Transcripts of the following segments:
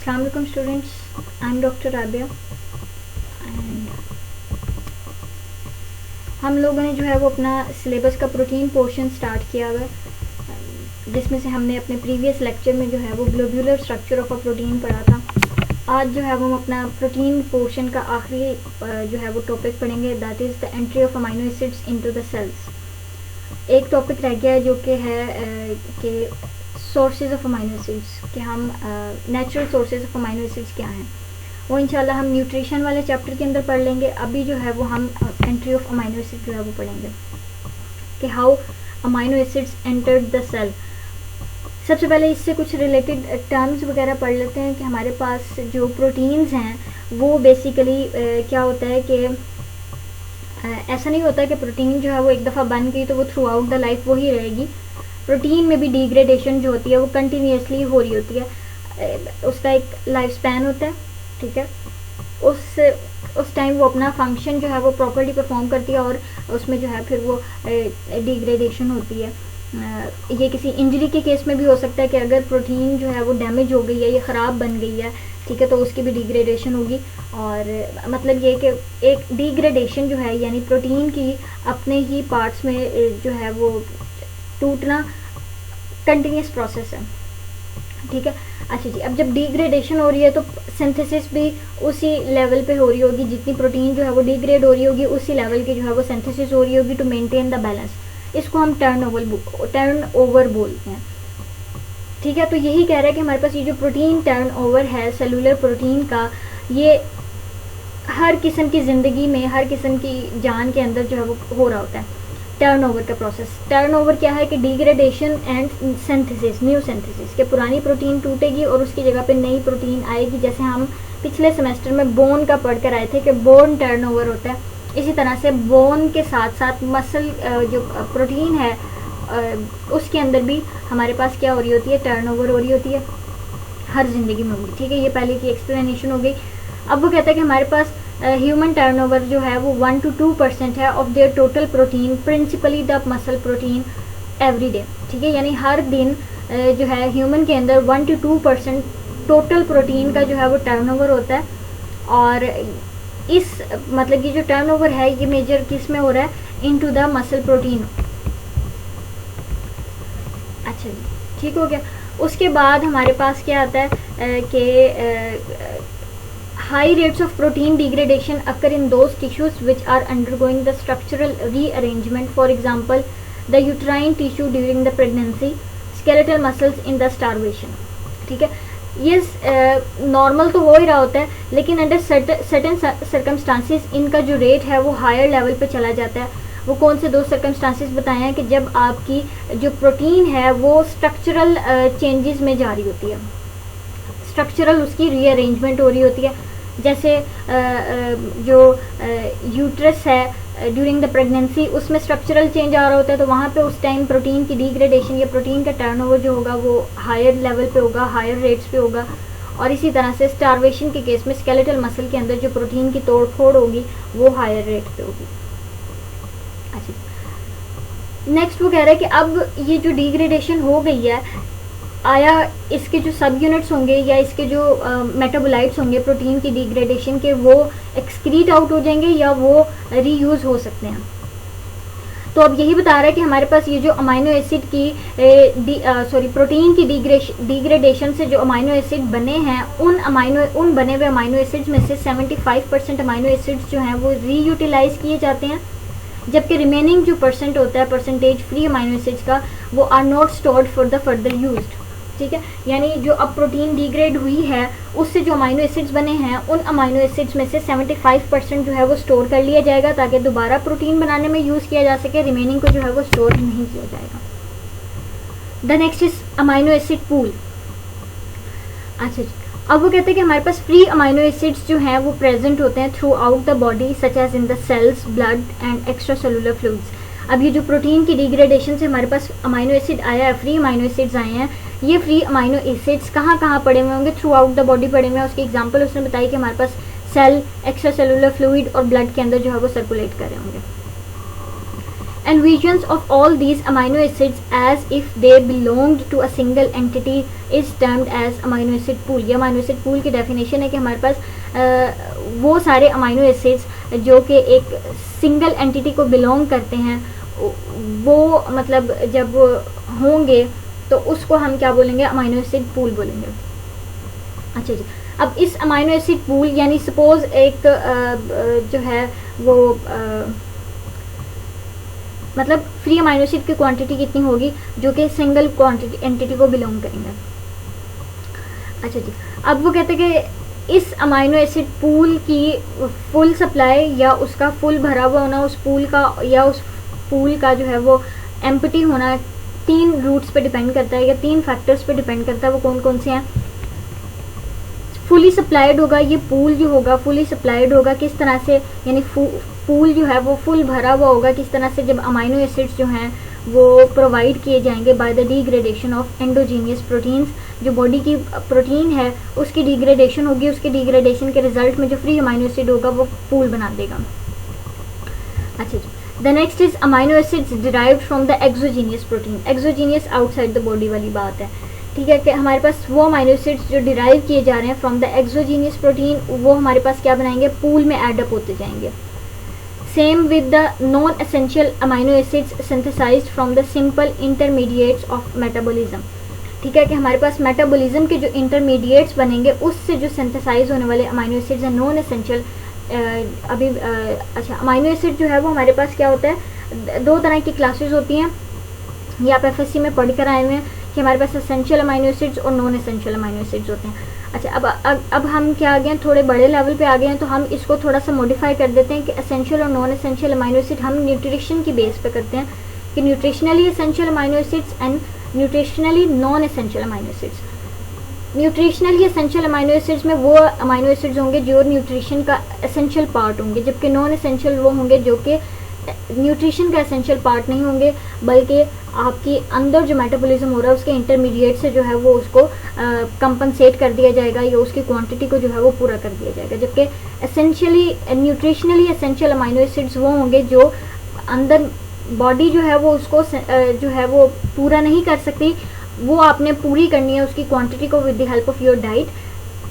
अस्सलाम वालेकुम students, I am doctor Rabia and हम लोगों ने जो है वो अपना सिलेबस का प्रोटीन पोर्शन स्टार्ट किया हुआ है, जिसमें से हमने अपने प्रीवियस लेक्चर में जो है वो globular structure of a protein पढ़ा था। आज जो है वो हम अपना प्रोटीन पोर्शन का आखिरी जो है वो टॉपिक पढ़ेंगे, that is the entry of amino acids into the cells. एक टॉपिक रह गया है जो कि है कि सोर्सेज ऑफ अमाइनो एसिड्स, कि हम natural sources of amino acids क्या हैं, वो इंशाल्लाह हम न्यूट्रिशन वाले चैप्टर के अंदर पढ़ लेंगे। अभी जो है वो हम एंट्री ऑफ अमाइनो एसिड जो है वो पढ़ेंगे कि how amino acids entered the cell. सबसे पहले इससे कुछ रिलेटेड टर्म्स वगैरह पढ़ लेते हैं कि हमारे पास जो प्रोटीन्स हैं वो बेसिकली क्या होता है कि ऐसा नहीं होता कि प्रोटीन जो है वो एक दफ़ा बन गई तो वो थ्रू आउट द लाइफ वही रहेगी। प्रोटीन में भी डिग्रेडेशन जो होती है वो कंटिन्यूसली हो रही होती है, उसका एक लाइफ स्पैन होता है, ठीक है। उस टाइम वो अपना फंक्शन जो है वो प्रॉपर्ली परफॉर्म करती है और उसमें जो है फिर वो डिग्रेडेशन होती है। ये किसी इंजरी के केस में भी हो सकता है कि अगर प्रोटीन जो है वो डैमेज हो गई है या ख़राब बन गई है, ठीक है, तो उसकी भी डिग्रेडेशन होगी। और मतलब ये कि एक डिग्रेडेशन जो है यानी प्रोटीन की अपने ही पार्ट्स में जो है वो टूटना कंटिन्यूस प्रोसेस है, ठीक है। अच्छा जी, अब जब डिग्रेडेशन हो रही है तो सिंथेसिस भी उसी लेवल पे हो रही होगी, जितनी प्रोटीन जो है वो डिग्रेड हो रही होगी उसी लेवल की जो है वो सिंथेसिस हो रही होगी टू मेंटेन द बैलेंस। इसको हम टर्न ओवर बोलते हैं, ठीक है। तो यही कह रहा है कि हमारे पास ये जो प्रोटीन टर्न ओवर है सेलुलर प्रोटीन का, ये हर किस्म की ज़िंदगी में हर किस्म की जान के अंदर जो है वो हो रहा होता है। टर्न ओवर का प्रोसेस, टर्न ओवर क्या है कि degradation and synthesis, new synthesis, कि पुरानी प्रोटीन टूटेगी और उसकी जगह पे नई प्रोटीन आएगी। जैसे हम पिछले सेमेस्टर में बोन का पढ़ कर आए थे कि बोन टर्न ओवर होता है, इसी तरह से बोन के साथ साथ मसल जो प्रोटीन है उसके अंदर भी हमारे पास क्या हो रही होती है, टर्न ओवर हो रही होती है, हर जिंदगी में होगी, ठीक है। ये पहले की एक्सप्लेनेशन हो गई। अब वो कहता है कि हमारे पास ह्यूमन टर्नओवर जो है वो 1 to 2% है of their total protein, principally the muscle protein every day, ठीक है। यानी हर दिन जो है ह्यूमन के अंदर 1 to 2% टोटल प्रोटीन का जो है वो टर्नओवर होता है। और इस मतलब ये जो टर्नओवर है ये मेजर किस में हो रहा है, इनटू द मसल प्रोटीन। अच्छा जी, ठीक हो गया। उसके बाद हमारे पास क्या आता है कि high rates of protein degradation occur in those tissues which are undergoing the structural rearrangement, for example the uterine tissue during the pregnancy, skeletal muscles in the starvation, ठीक है। ये नॉर्मल तो हो ही रहा होता है, लेकिन अंडर सर्टेन सर्कमस्टांसिस इनका जो रेट है वो हायर लेवल पे चला जाता है। वो कौन से दो सर्कमस्टांसिस बताए हैं कि जब आपकी जो प्रोटीन है वो स्ट्रक्चरल चेंजेस में जा रही होती है, स्ट्रक्चरल उसकी रीअरेंजमेंट हो रही होती है। जैसे जो यूट्रस है ड्यूरिंग द प्रेगनेंसी उसमें स्ट्रक्चरल चेंज आ रहा होता है, तो वहाँ पे उस टाइम प्रोटीन की डिग्रेडेशन या प्रोटीन का टर्नओवर जो होगा वो हायर लेवल पे होगा, हायर रेट्स पे होगा। और इसी तरह से स्टारवेशन के केस में स्केलेटल मसल के अंदर जो प्रोटीन की तोड़ फोड़ होगी वो हायर रेट पे होगी। अच्छा, नेक्स्ट वो कह रहा है कि अब ये जो डिग्रेडेशन हो गई है, आया इसके जो सब यूनिट्स होंगे या इसके जो मेटाबोलाइट्स होंगे प्रोटीन की डिग्रेडेशन के, वो एक्सक्रीट आउट हो जाएंगे या वो रीयूज हो सकते हैं। तो अब यही बता रहा है कि हमारे पास ये जो अमाइनो एसिड की प्रोटीन की डिग्रेडेशन से जो अमाइनो एसिड बने हैं उन बने हुए अमाइनो एसिड्स में से 75% अमाइनो एसिड्स जो हैं वो रीयूटिलाइज किए जाते हैं, जबकि रिमेनिंग जो परसेंट होता है परसेंटेज फ्री अमाइनो एसिड्स का, वो are not stored for the further used, ठीक है। यानी जो अब प्रोटीन डिग्रेड हुई है उससे जो अमाइनो एसिड्स बने हैं उन अमाइनो एसिड्स में से 75% जो है वो स्टोर कर लिया जाएगा ताकि दोबारा प्रोटीन बनाने में यूज़ किया जा सके, रिमेनिंग को जो है वो स्टोर नहीं किया जाएगा। The next is amino acid pool. अच्छा जी, अब वो कहते हैं कि हमारे पास फ्री अमाइनो एसिड्स जो हैं वो प्रेजेंट होते हैं throughout the body, such as in the cells, blood and extra cellular fluids. अब ये जो प्रोटीन की डिग्रेडेशन से हमारे पास अमाइनो एसिड आया है, फ्री अमाइनो एसिड्स आए हैं, ये फ्री अमाइनो एसिड्स कहाँ कहाँ पड़े हुए होंगे, थ्रू आउट द बॉडी पड़े हुए हैं। उसकी एग्जांपल उसने बताई कि हमारे पास सेल, एक्स्ट्रा सेलुलर फ्लूइड और ब्लड के अंदर जो है वो सर्कुलेट कर रहे होंगे। and visions of all these amino acids as if they belonged to a single entity is termed as amino acid pool। ये amino acid pool की definition है कि हमारे पास वो सारे amino acids जो कि एक single entity को belong करते हैं, वो मतलब जब होंगे तो उसको हम क्या बोलेंगे, amino acid pool बोलेंगे। अच्छा जी, अब इस amino acid pool यानी सपोज एक जो है वो मतलब फ्री अमाइनो एसिड की क्वांटिटी कितनी होगी जो कि सिंगल क्वांटिटी एंटिटी को बिलोंग करेंगे। अच्छा जी, अब वो कहते हैं कि इस अमाइनो एसिड पूल की फुल सप्लाई या उसका फुल भरा हुआ होना, उस पूल का या उस पूल का जो है वो एम्प्टी होना 3 रूट्स पे डिपेंड करता है या 3 फैक्टर्स पे डिपेंड करता है। वो कौन कौन से हैं? फुली सप्लाइड होगा, ये पूल जो होगा फुली सप्लाइड होगा किस तरह से, यानी पूल जो है वो फुल भरा हुआ होगा किस तरह से, जब अमाइनो एसिड्स जो हैं वो प्रोवाइड किए जाएंगे by the degradation of endogenous proteins. जो बॉडी की प्रोटीन है उसकी डिग्रेडेशन होगी, उसके डिग्रेडेशन के रिजल्ट में जो फ्री अमाइनो एसिड होगा वो पूल बना देगा। अच्छा जी, the next is amino acids derived from the exogenous protein. Exogenous outside the body वाली बात है, ठीक है, कि हमारे पास वो अमाइनो एसिड्स जो डिराइव किए जा रहे हैं फ्रॉम द एक्सोजीनियस प्रोटीन, वो हमारे पास क्या बनाएंगे, पूल में एड अप होते जाएंगे। Same with the non essential amino acids synthesized from the simple intermediates of metabolism. ठीक है, कि हमारे पास मेटाबॉलिज्म के जो इंटरमीडिएट्स बनेंगे उससे जो सिंथेसाइज होने वाले अमाइनो एसिड्स हैं नॉन एसेंशियल। अच्छा, अमाइनो एसिड जो है वो हमारे पास क्या होता है, 2 तरह की क्लासेस होती हैं, ये आप एफएससी में पढ़ कर आए हुए हैं कि हमारे पास एसेंशियल अमाइनो एसिड्स और नॉन एसेंशियल अमाइनो एसिड्स होते हैं। अच्छा, अब हम क्या आ गए हैं, थोड़े बड़े लेवल पे आ गए हैं, तो हम इसको थोड़ा सा मॉडिफाई कर देते हैं कि एसेंशियल और नॉन एसेंशियल अमाइनो एसिड हम न्यूट्रिशन की बेस पे करते हैं कि nutritionally essential amino acids and nutritionally non essential amino acids. Nutritionally essential amino acids में वो अमाइनो एसिड्स होंगे जो न्यूट्रिशन का एसेंशियल पार्ट होंगे, जबकि नॉन एसेंशियल वो होंगे जो कि न्यूट्रिशन का एसेंशियल पार्ट नहीं होंगे, बल्कि आपकी अंदर जो मेटाबॉलिज्म हो रहा है उसके इंटरमीडिएट से जो है वो उसको कंपनसेट कर दिया जाएगा या उसकी क्वांटिटी को जो है वो पूरा कर दिया जाएगा। जबकि essentially nutritionally essential amino acids वो होंगे जो अंदर बॉडी जो है वो उसको जो है वो पूरा नहीं कर सकती, वो आपने पूरी करनी है उसकी क्वांटिटी को with the help of your diet,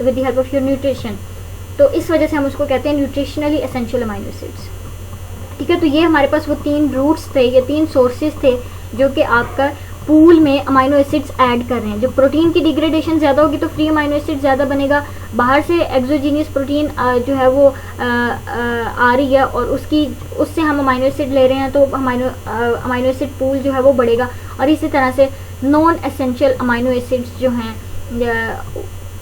with the help of your nutrition. तो इस वजह से हम उसको कहते हैं न्यूट्रिशनली एसेंशियल अमाइनो एसिड्स। ठीक है, तो ये हमारे पास वो 3 रूट्स थे, ये 3 सोर्सेज थे जो कि आपका पूल में अमाइनो एसिड्स ऐड कर रहे हैं। जब प्रोटीन की डिग्रेडेशन ज़्यादा होगी तो फ्री अमाइनो एसिड ज़्यादा बनेगा, बाहर से एक्सोजीनियस प्रोटीन जो है वो आ रही है और उससे हम अमाइनो एसिड ले रहे हैं तो अमाइनो एसिड पूल जो है वो बढ़ेगा। और इसी तरह से नॉन एसेंशियल अमाइनो एसिड्स जो हैं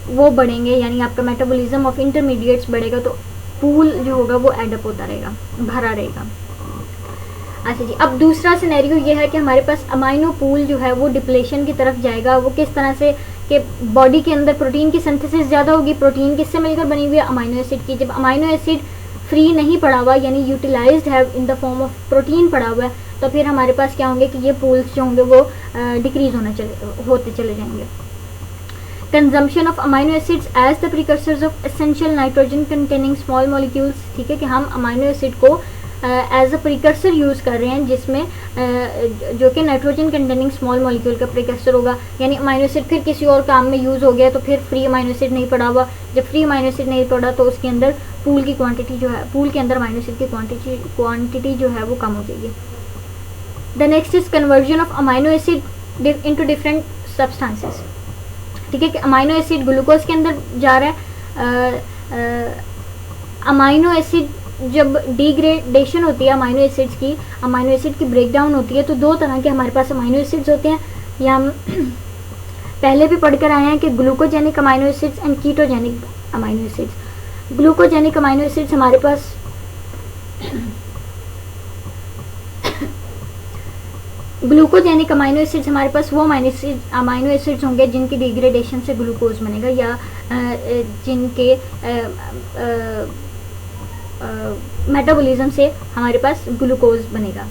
वो बढ़ेंगे, यानी आपका मेटाबॉलिज्म ऑफ इंटरमीडिएट्स बढ़ेगा तो पूल जो होगा वो एडअप होता रहेगा, भरा रहेगा। अच्छा जी, अब दूसरा सिनेरियो ये है कि हमारे पास अमाइनो पूल जो है वो डिप्लेशन की तरफ जाएगा। वो किस तरह से कि बॉडी के अंदर प्रोटीन की सिंथेसिस ज़्यादा होगी, प्रोटीन किससे मिलकर बनी हुई है, अमाइनो एसिड की। जब अमाइनो एसिड फ्री नहीं पड़ा हुआ यानी यूटिलाइज्ड है in the form of protein पड़ा हुआ है, तो फिर हमारे पास क्या होंगे कि ये पूल्स जो होंगे वो डिक्रीज होते चले जाएंगे। Consumption of amino acids as the precursors of essential nitrogen containing small molecules. ठीक है, कि हम अमाइनो एसिड को एज अ प्रिकर्सर यूज़ कर रहे हैं जिसमें जो कि नाइट्रोजन कंटेनिंग स्मॉल मॉलिक्यूल का प्रिकर्सर होगा, यानी अमाइनो एसिड फिर किसी और काम में यूज़ हो गया तो फिर फ्री अमाइनो एसिड नहीं पड़ा हुआ। जब फ्री अमाइनो एसिड नहीं पड़ा तो उसके अंदर पूल की क्वांटिटी जो है, पूल के अंदर अमाइनो एसिड की क्वांटिटी जो है वो कम हो जाएगी। The next is conversion of amino acid into different substances. ठीक है, कि अमाइनो एसिड ग्लूकोज के अंदर जा रहा है। अमाइनो एसिड जब डिग्रेडेशन होती है अमाइनो एसिड्स की, अमाइनो एसिड की ब्रेकडाउन होती है तो 2 तरह के हमारे पास अमाइनो एसिड्स होते हैं। या हम पहले भी पढ़कर आए हैं कि glucogenic amino acids and ketogenic amino acids. Glucogenic amino acids हमारे पास ग्लूकोजेनिक अमाइनो एसिड्स हमारे पास वो अमाइनो एसिड्स होंगे जिनकी डिग्रेडेशन से ग्लूकोज बनेगा या जिनके मेटाबॉलिज्म से हमारे पास ग्लूकोज बनेगा।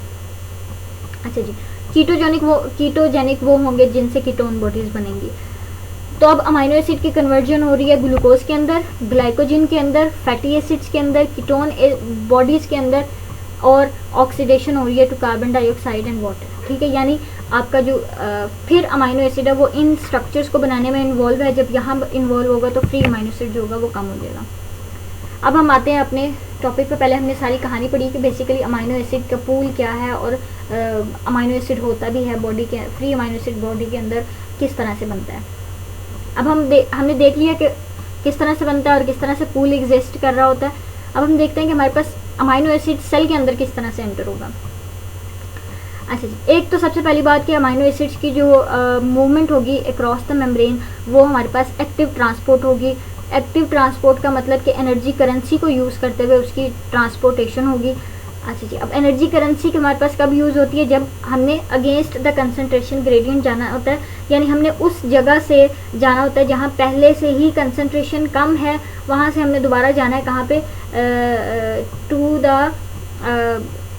अच्छा जी, कीटोजेनिक वो होंगे जिनसे कीटोन बॉडीज बनेंगी। तो अब अमाइनो एसिड की कन्वर्जन हो रही है ग्लूकोज के अंदर, ग्लाइकोजन के अंदर, फैटी एसिड्स के अंदर, कीटोन बॉडीज के अंदर। और ऑक्सीडेशन हो रही है to carbon dioxide and water. ठीक है, यानी आपका जो फिर अमाइनो एसिड है वो इन स्ट्रक्चर्स को बनाने में इन्वॉल्व है, जब यहाँ इन्वॉल्व होगा तो फ्री अमाइनो एसिड जो होगा वो कम हो जाएगा। अब हम आते हैं अपने टॉपिक पे। पहले हमने सारी कहानी पढ़ी कि बेसिकली अमाइनो एसिड का पूल क्या है और अमाइनो एसिड होता भी है बॉडी के, फ्री अमाइनो एसिड बॉडी के अंदर किस तरह से बनता है। अब हमने देख लिया कि किस तरह से बनता है और किस तरह से पूल एग्जिस्ट कर रहा होता है। अब हम देखते हैं कि हमारे पास अमाइनो एसिड सेल के अंदर किस तरह से एंटर होगा। अच्छा जी, एक तो सबसे पहली बात कि अमाइनो एसिड्स की जो मूवमेंट होगी अक्रॉस द मेम्ब्रेन वो हमारे पास एक्टिव ट्रांसपोर्ट होगी। एक्टिव ट्रांसपोर्ट का मतलब कि एनर्जी करेंसी को यूज़ करते हुए उसकी ट्रांसपोर्टेशन होगी। अच्छा जी, अब एनर्जी करेंसी के हमारे पास कब यूज़ होती है, जब हमने अगेंस्ट द कंसंट्रेशन ग्रेडियंट जाना होता है, यानी हमने उस जगह से जाना होता है जहाँ पहले से ही कंसंट्रेशन कम है, वहाँ से हमने दोबारा जाना है कहाँ पे, to the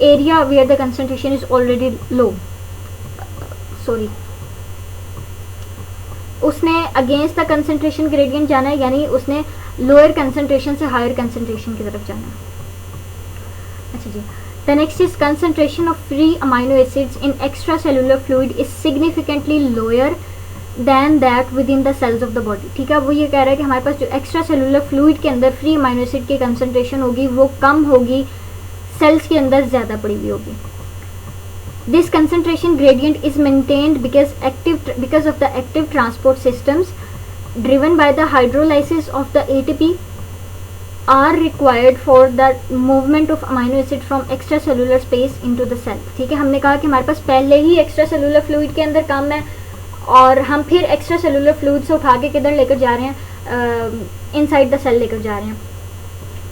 area where the concentration is already low. Sorry, उसने अगेंस्ट द कंसंट्रेशन ग्रेडियंट जाना है, यानी उसने लोअर कंसंट्रेशन से हायर कंसंट्रेशन की तरफ जाना है। अच्छा जी, the next is concentration of free amino acids in extra cellular fluid is significantly lower than that within the cells of the body. ठीक है, वो ये कह रहा है कि हमारे पास जो एक्स्ट्रा सेलुलर फ्लूइड के अंदर फ्री अमाइनो एसिड की कंसंट्रेशन होगी वो कम होगी, सेल्स के अंदर ज़्यादा पड़ी हुई होगी। This concentration gradient is maintained because of the active transport systems driven by the hydrolysis of the ATP are required for the movement of amino acid from extracellular space into the cell। ठीक है, हमने कहा कि हमारे पास पहले ही extracellular fluid के अंदर कम है और हम फिर extracellular fluid से उठा के किधर लेकर जा रहे हैं, inside the cell लेकर जा रहे हैं।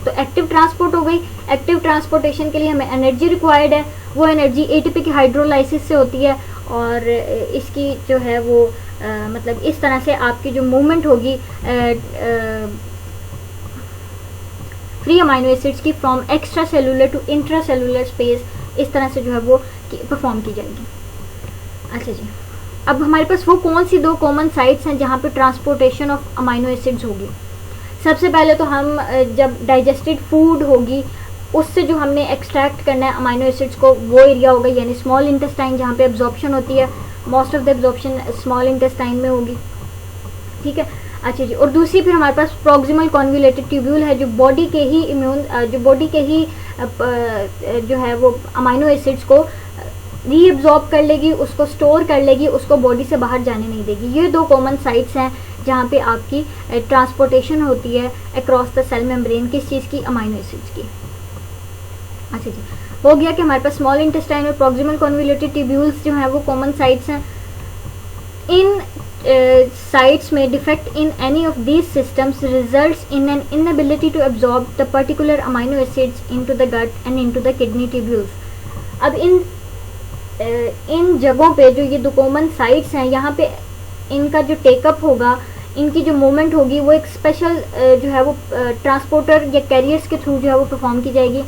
तो एक्टिव ट्रांसपोर्ट हो गई। एक्टिव ट्रांसपोर्टेशन के लिए हमें एनर्जी रिक्वायर्ड है, वो एनर्जी एटीपी की हाइड्रोलाइसिस से होती है और इसकी जो है वो मतलब इस तरह से आपकी जो मूवमेंट होगी फ्री अमाइनो एसिड्स की from extra cellular to intra cellular space, इस तरह से जो है वो परफॉर्म की जाएगी। अच्छा जी, अब हमारे पास वो कौन सी दो कॉमन साइट्स हैं जहाँ पे ट्रांसपोर्टेशन ऑफ अमाइनो एसिड्स होगी। सबसे पहले तो हम जब डाइजेस्टेड फूड होगी उससे जो हमने एक्सट्रैक्ट करना है अमाइनो एसिड्स को, वो एरिया होगा, यानी स्मॉल इंटेस्टाइन जहाँ पे एब्जॉर्प्शन होती है, most of the absorption small intestine में होगी। ठीक है, अच्छा जी, और दूसरी फिर हमारे पास प्रॉक्सिमल कॉन्वुलेटेड ट्यूब्यूल है जो बॉडी के ही जो है वो अमाइनो एसिड्स को रीअब्जॉर्ब कर लेगी, उसको स्टोर कर लेगी, उसको बॉडी से बाहर जाने नहीं देगी। ये दो कॉमन साइट्स हैं जहाँ पे आपकी ट्रांसपोर्टेशन होती है अक्रॉस द सेल मेम्ब्रेन, किस चीज़ की, अमाइनो एसिड्स की। अच्छा जी, हो गया कि हमारे पास स्मॉल इंटेस्टाइन और प्रॉक्सिमल कॉन्वुलेटेड ट्यूब्यूल्स जो हैं वो कॉमन साइट्स हैं। इन साइट्स में defect in any of these systems results in an inability to absorb the particular amino acids into the gut and into the kidney tubules. अब इन जगहों पे जो ये दो कॉमन साइट्स हैं, यहाँ पे इनका जो टेकअप होगा, इनकी जो मूवमेंट होगी वो एक स्पेशल जो है वो ट्रांसपोर्टर या कैरियर्स के थ्रू जो है वो परफॉर्म की जाएगी।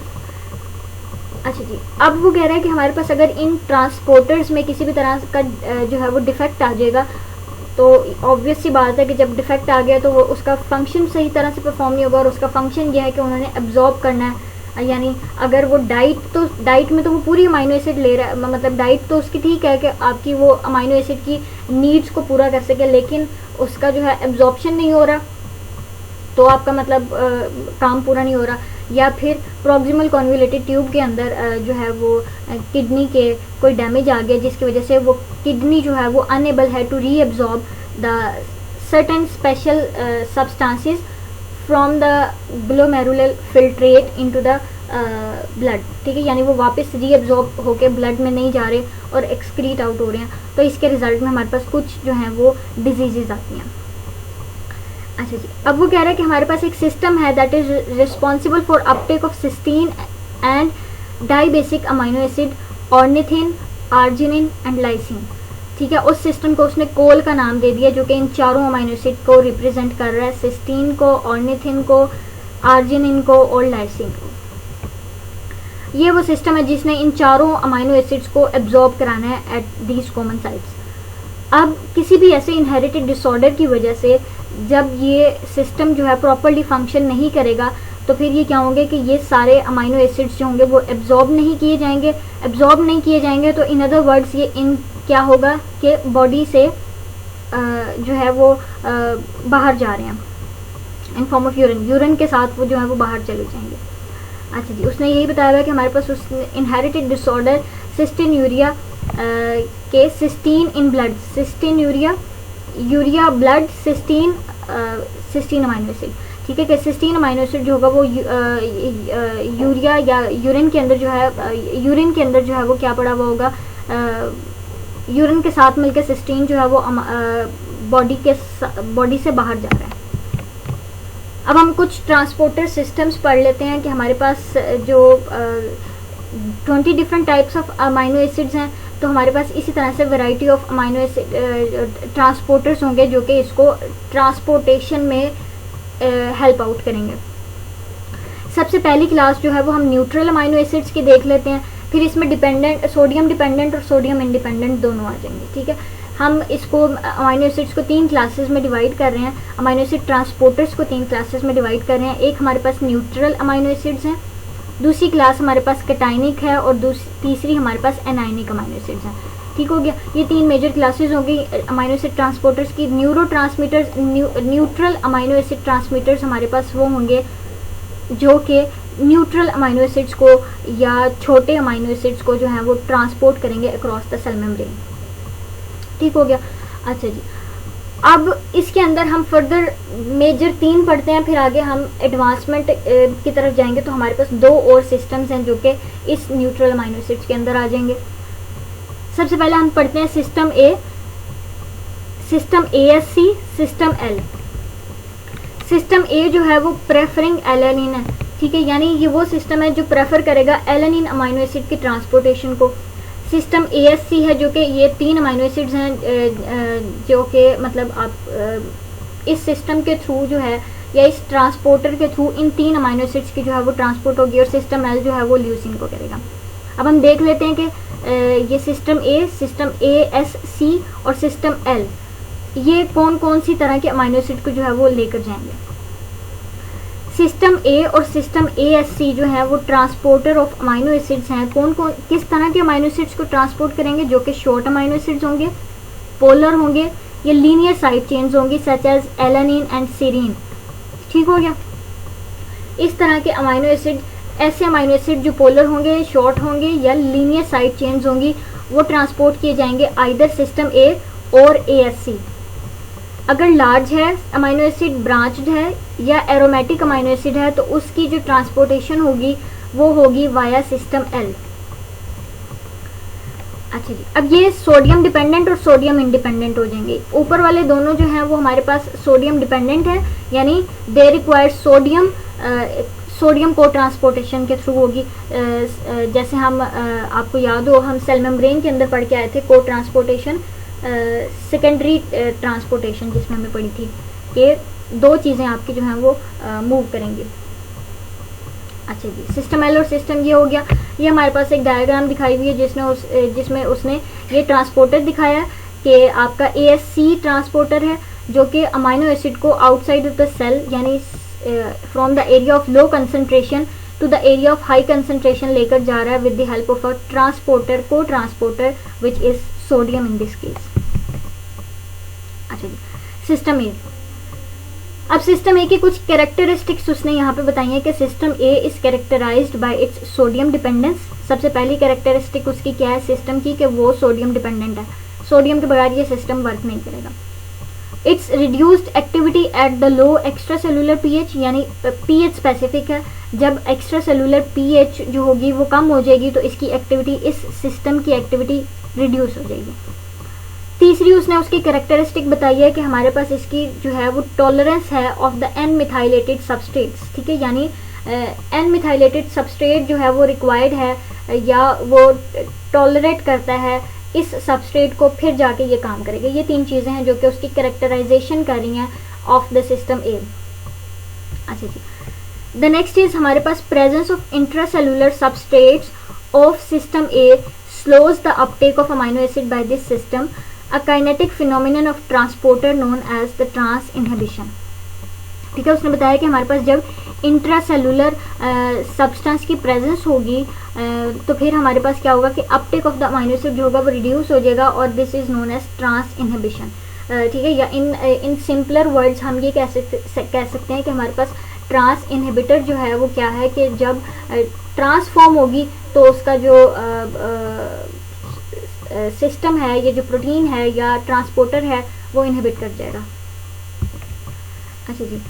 अच्छा जी, अब वो कह रहा है कि हमारे पास अगर इन ट्रांसपोर्टर्स में किसी भी तरह का जो है वो डिफेक्ट आ जाएगा तो ऑब्वियस सी बात है कि जब डिफेक्ट आ गया तो वो उसका फंक्शन सही तरह से परफॉर्म नहीं होगा, और उसका फंक्शन यह है कि उन्होंने एब्जॉर्ब करना है। यानी अगर वो डाइट में तो वो पूरी अमाइनो एसिड ले रहा है, मतलब डाइट तो उसकी ठीक है कि आपकी वो अमाइनो एसिड की नीड्स को पूरा कर सके, लेकिन उसका जो है एब्जॉर्प्शन नहीं हो रहा तो आपका मतलब काम पूरा नहीं हो रहा। या फिर प्रॉक्सिमल कॉन्वुलेटेड ट्यूब के अंदर जो है वो किडनी के कोई डैमेज आ गया जिसकी वजह से वो किडनी जो है वो अनएबल है to reabsorb the certain special substances from the glomerular filtrate into the blood. ठीक है, यानी वो वापस रीअब्जॉर्ब होकर ब्लड में नहीं जा रहे और एक्सक्रीट आउट हो रहे हैं, तो इसके रिजल्ट में हमारे पास कुछ जो हैं वो डिजीजेज आती हैं। अच्छा जी, अब वो कह रहा है कि हमारे पास एक सिस्टम है that is responsible for uptake of cystine and dibasic amino acid, ornithine, arginine and lysine. ठीक है, उस सिस्टम को उसने कोल का नाम दे दिया जो कि इन चारों अमाइनो एसिड को रिप्रेजेंट कर रहा है, सिस्टीन को, ऑर्निथिन को, आर्जिनिन को और लाइसिन को। ये वो सिस्टम है जिसने इन चारों अमाइनो एसिड्स को एब्जॉर्ब कराना है एट दीज कॉमन साइट्स। अब किसी भी ऐसे इनहेरिटेड डिसऑर्डर की वजह से जब ये सिस्टम जो है प्रॉपरली फंक्शन नहीं करेगा तो फिर ये क्या होंगे कि ये सारे अमाइनो एसिड्स जो होंगे वो एब्जॉर्ब नहीं किए जाएंगे। तो इन अदर वर्ड्स ये इन क्या होगा कि बॉडी से जो है वो बाहर जा रहे हैं इन फॉर्म ऑफ यूरिन के साथ वो जो है वो बाहर चले जाएंगे। अच्छा जी, उसने यही बताया हुआ कि हमारे पास उस इनहेरिटेड डिसऑर्डर सिस्टीनयूरिया के cystine in blood, urea blood cystine amino acid, ठीक है, कि सिस्टीन अमाइनो एसिड जो होगा वो यूरिया या यूरिन के अंदर जो है वो क्या पड़ा हुआ होगा, यूरिन के साथ मिलकर सिस्टीन जो है वो बॉडी से बाहर जा रहा है। अब हम कुछ ट्रांसपोर्टर सिस्टम्स पढ़ लेते हैं कि हमारे पास जो 20 different types of amino acids हैं, तो हमारे पास इसी तरह से variety of amino acid transporters होंगे जो कि इसको ट्रांसपोर्टेशन में हेल्प आउट करेंगे। सबसे पहली क्लास जो है वो हम न्यूट्रल अमाइनो एसिड्स की देख लेते हैं, फिर इसमें सोडियम डिपेंडेंट और सोडियम इंडिपेंडेंट दोनों आ जाएंगे, ठीक है। हम इसको अमाइनो एसिड्स को 3 क्लासेस में डिवाइड कर रहे हैं, अमाइनो एसिड ट्रांसपोर्टर्स को 3 क्लासेस में डिवाइड कर रहे हैं। एक हमारे पास न्यूट्रल अमाइनो एसिड्स हैं, दूसरी क्लास हमारे पास कैटाइनिक है और तीसरी हमारे पास एनाइनिक अमाइनो एसिड्स हैं, ठीक हो गया। ये 3 मेजर क्लासेस होंगी अमाइनो एसिड ट्रांसपोर्टर्स की। न्यूट्रल अमाइनो एसिड ट्रांसमीटर्स हमारे पास वो होंगे जो कि न्यूट्रल अमाइनो एसिड्स को या छोटे अमाइनो एसिड्स को जो है वो ट्रांसपोर्ट करेंगे अक्रॉस द सेल मेम्ब्रेन, ठीक हो गया। अच्छा जी, अब इसके अंदर हम फर्दर मेजर 3 पढ़ते हैं, फिर आगे हम एडवांसमेंट की तरफ जाएंगे। तो हमारे पास 2 और सिस्टम्स हैं जो कि इस न्यूट्रल अमाइनो एसिड्स के अंदर आ जाएंगे। सबसे पहले हम पढ़ते हैं system ASC, system L। System A जो है वो प्रेफरिंग एलानिन है, ठीक है, यानी ये वो सिस्टम है जो प्रेफर करेगा एलानिन अमाइनो एसिड की ट्रांसपोर्टेशन को। सिस्टम ASC है जो कि ये 3 अमाइनो एसिड्स हैं जो कि मतलब आप इस सिस्टम के थ्रू जो है या इस ट्रांसपोर्टर के थ्रू इन 3 अमाइनो एसिड्स की जो है वो ट्रांसपोर्ट होगी, और सिस्टम L जो है वो ल्यूसीन को करेगा। अब हम देख लेते हैं कि ये सिस्टम ASC और सिस्टम L ये कौन कौन सी तरह के अमाइनो एसिड को जो है वो लेकर जाएंगे। सिस्टम A और सिस्टम ASC जो है वो ट्रांसपोर्टर ऑफ अमाइनो एसिड्स हैं। किस तरह के अमाइनो एसिड्स को ट्रांसपोर्ट करेंगे, जो कि शॉर्ट अमाइनो एसिड्स होंगे, पोलर होंगे, ये लीनियर साइड चेन्स होंगी such as alanine and serine, ठीक हो गया। इस तरह के अमाइनो एसिड, ऐसे अमाइनो एसिड जो पोलर होंगे, शॉर्ट होंगे या लीनियर साइड चेन्स होंगी, वो ट्रांसपोर्ट किए जाएंगे आइदर सिस्टम A और ASC। अगर लार्ज है अमाइनो एसिड, ब्रांच्ड है या एरोमेटिक अमाइनो एसिड है, तो उसकी जो ट्रांसपोर्टेशन होगी वो होगी वाया सिस्टम L। अच्छा जी, अब ये सोडियम डिपेंडेंट और सोडियम इंडिपेंडेंट हो जाएंगे। ऊपर वाले दोनों जो हैं वो हमारे पास सोडियम डिपेंडेंट है, यानी दे रिक्वायर सोडियम को ट्रांसपोर्टेशन के थ्रू होगी। जैसे हम आपको याद हो, हम सेल मेम्ब्रेन के अंदर पढ़ के आए थे को ट्रांसपोर्टेशन, सेकेंडरी ट्रांसपोर्टेशन, जिसमें हमें पढ़ी थी कि 2 चीज़ें आपकी जो हैं वो मूव करेंगी। अच्छा जी, सिस्टम L और सिस्टम ये हो गया। ये हमारे पास एक डायग्राम दिखाई हुई है जिसमें उसने ये ट्रांसपोर्टर दिखाया कि आपका ASC ट्रांसपोर्टर है जो कि अमाइनो एसिड को आउटसाइड ऑफ द सेल, यानी from the area of low concentration to the area of high concentration लेकर जा रहा है with the help of a transporter, co transporter which is sodium in this case. अच्छा जी, system A। अब system A की कुछ कैरेक्टरिस्टिक्स उसने यहाँ पे बताई है कि system A is characterized by its sodium dependence. सबसे पहली कैरेक्टरिस्टिक उसकी क्या है सिस्टम की, कि वो सोडियम डिपेंडेंट है, सोडियम के बगैर ये सिस्टम वर्क नहीं करेगा। It's reduced activity at the low extra cellular pH, यानी pH स्पेसिफिक है। जब एक्स्ट्रा सेलुलर pH जो होगी वो कम हो जाएगी तो इसकी एक्टिविटी, इस सिस्टम की एक्टिविटी रिड्यूस हो जाएगी। तीसरी उसने उसकी कैरेक्टरिस्टिक बताई है कि हमारे पास इसकी जो है वो टॉलरेंस है of the N methylated substrates, ठीक है, यानी एन मिथाइलेटेड सबस्ट्रेट जो है वो रिक्वायर्ड है या वो टॉलरेट करता है इस सबस्ट्रेट को, फिर जाके ये काम करेगा। ये 3 चीज़ें हैं जो कि उसकी कैरेक्टराइजेशन कर रही हैं ऑफ द सिस्टम A। अच्छा जी, द नेक्स्ट इज हमारे पास presence of intracellular substrates of system A slows the uptake of amino acid by this system, a kinetic phenomenon of transporter known as the trans inhibition। ठीक है। उसने बताया कि हमारे पास जब इंट्रासेलुलर सब्सटेंस की प्रेजेंस होगी तो फिर हमारे पास क्या होगा कि uptake of the amino acid जो होगा वो रिड्यूस हो जाएगा, और this is known as trans inhibition. ठीक है, या इन सिंपलर वर्ड्स हम ये कह सकते हैं कि हमारे पास ट्रांस इनहिबिटर जो है वो क्या है कि जब ट्रांसफॉर्म होगी तो उसका जो सिस्टम है, ये जो प्रोटीन है या ट्रांसपोर्टर है वो इनहिबिट कर जाएगा। अच्छा जी,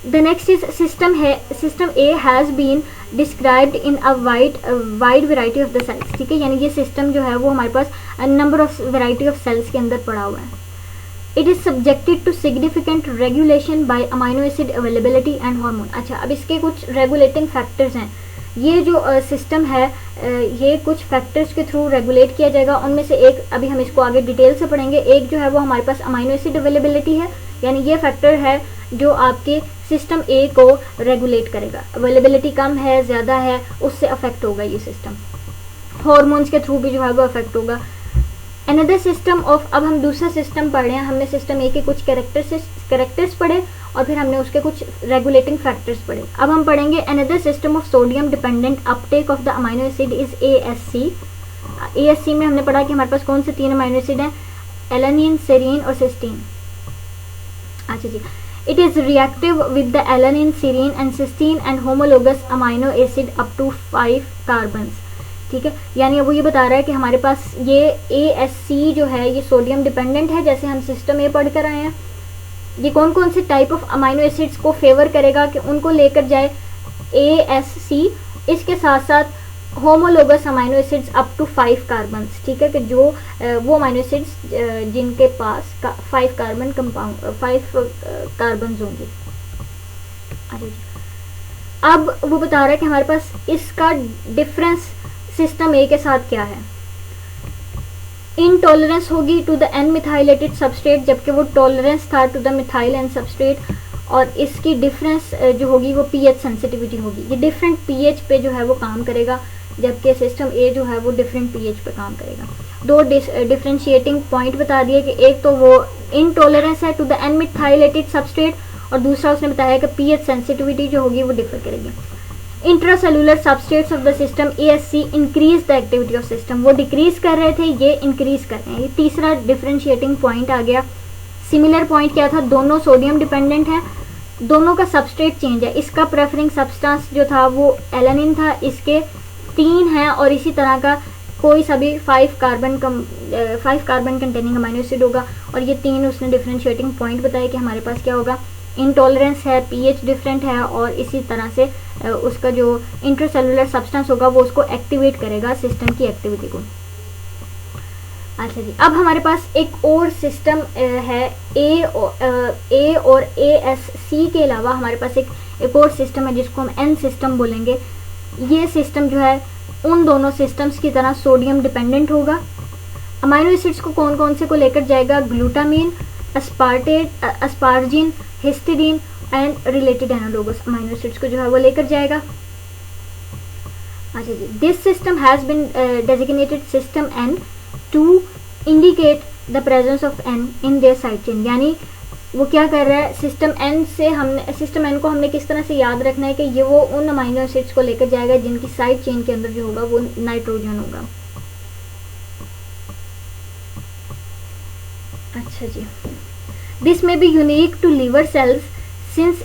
द नेक्स्ट इज सिस्टम है, system A has been described in a wide variety of the cells. ठीक है, यानी ये सिस्टम जो है वो हमारे पास number of variety of cells के अंदर पड़ा हुआ है। It is subjected to significant regulation by amino acid availability and hormone. अच्छा, अब इसके कुछ रेगुलेटिंग फैक्टर्स हैं। ये जो सिस्टम है ये कुछ फैक्टर्स के थ्रू रेगुलेट किया जाएगा। उनमें से एक अभी हम इसको आगे डिटेल से पढ़ेंगे। एक जो है वो हमारे पास अमाइनो एसिड अवेलेबिलिटी है, यानी ये फैक्टर है जो आपके सिस्टम ए को रेगुलेट करेगा। अवेलेबिलिटी कम है, ज़्यादा है, उससे अफेक्ट होगा ये सिस्टम। हॉर्मोन्स के थ्रू भी जो है वो अफेक्ट होगा। अनदर सिस्टम ऑफ, अब हम दूसरा सिस्टम पढ़ रहे हैं। हमने सिस्टम ए के कुछ कैरेक्टर्स पढ़े और फिर हमने उसके कुछ रेगुलेटिंग फैक्टर्स पढ़े। अब हम पढ़ेंगे another system of sodium dependent Uptake of the amino acid is ASC। ASC में हमने पढ़ा कि हमारे पास कौन से 3 अमाइनो एसिड हैं, एलानिन, सेरीन और सिस्टीन। अच्छा जी, it is reactive with the alanine, serine and cysteine and homologous amino acid up to 5 carbons. ठीक है, यानी वो ये बता रहा है कि हमारे पास ये ASC जो है ये सोडियम डिपेंडेंट है, जैसे हम सिस्टम ए पढ़ कर आए हैं। ये कौन कौन से टाइप ऑफ अमाइनो एसिड्स को फेवर करेगा कि उनको लेकर जाए ASC। इसके साथ साथ homologous amino acids up to 5 carbons. ठीक है, कि जो वो अमाइनो एसिड्स जिनके पास 5 कार्बन्स होंगे। अब वो बता रहा है कि हमारे पास इसका डिफरेंस सिस्टम ए के साथ क्या है। इनटॉलरेंस होगी to the N methylated substrate, जबकि वो टॉलरेंस था to the methyl N substrate. और इसकी डिफरेंस जो होगी वो पीएच सेंसिटिविटी होगी। ये डिफरेंट पीएच पे जो है वो काम करेगा, जबकि सिस्टम ए जो है वो डिफरेंट पीएच पे काम करेगा। 2 डिफरेंशिएटिंग पॉइंट बता दिए कि एक तो वो इनटॉलरेंस है to the N methylated substrate, और दूसरा उसने बताया कि पीएच सेंसिटिविटी जो होगी वो डिफर करेगी। Intracellular substrates of the system ASC increase the activity of system. वो डिक्रीज कर रहे थे, ये इंक्रीज कर रहे हैं। ये तीसरा डिफरेंशिएटिंग पॉइंट आ गया। सिमिलर पॉइंट क्या था, दोनों सोडियम डिपेंडेंट हैं, दोनों का सबस्ट्रेट चेंज है। इसका प्रेफरिंग सब्सटेंस जो था वो एलानिन था, इसके 3 हैं, और इसी तरह का कोई सा भी 5 कार्बन कंटेनिंग अमाइनो एसिड होगा। और ये 3 उसने डिफरेंशिएटिंग पॉइंट बताया कि हमारे पास क्या होगा, इंटॉलरेंस है, पीएच डिफरेंट है, और इसी तरह से उसका जो इंट्रासेलुलर सब्सटेंस होगा वो उसको एक्टिवेट करेगा, सिस्टम की एक्टिविटी को। अच्छा जी, अब हमारे पास एक और सिस्टम है ए और ASC के अलावा हमारे पास एक और सिस्टम है जिसको हम एन सिस्टम बोलेंगे। ये सिस्टम जो है उन दोनों सिस्टम्स की तरह सोडियम डिपेंडेंट होगा। अमाइनो एसिड्स को कौन कौन से को लेकर जाएगा, glutamine, asparagine, histidine and related analogous amino acids को जो है वो लेकर जाएगा। अच्छा जी, this system has been designated system N to indicate the presence of N in their side chain. यानी वो क्या कर रहा है, सिस्टम एन को हमने किस तरह से याद रखना है कि ये वो उन अमाइनो एसिड्स को लेकर जाएगा जिनकी साइड चेन के अंदर जो होगा वो नाइट्रोजन होगा। अच्छा जी, this may be unique to liver cells since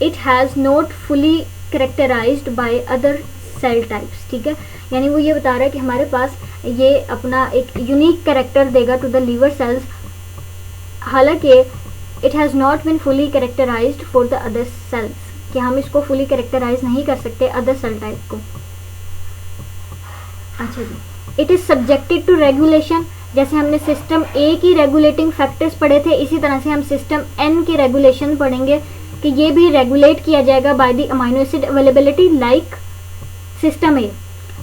it has not fully characterized by other cell types। ठीक है, यानी वो ये बता रहा है कि हमारे पास ये अपना एक यूनिक कैरेक्टर देगा टू द लीवर सेल्स, हालांकि it has not been fully characterized for the other cells, कि हम इसको fully characterize नहीं कर सकते अदर सेल टाइप को। अच्छा जी, it is subjected to regulation। जैसे हमने सिस्टम ए की रेगुलेटिंग फैक्टर्स पढ़े थे, इसी तरह से हम सिस्टम एन की रेगुलेशन पढ़ेंगे कि ये भी रेगुलेट किया जाएगा by the amino acid availability like system A.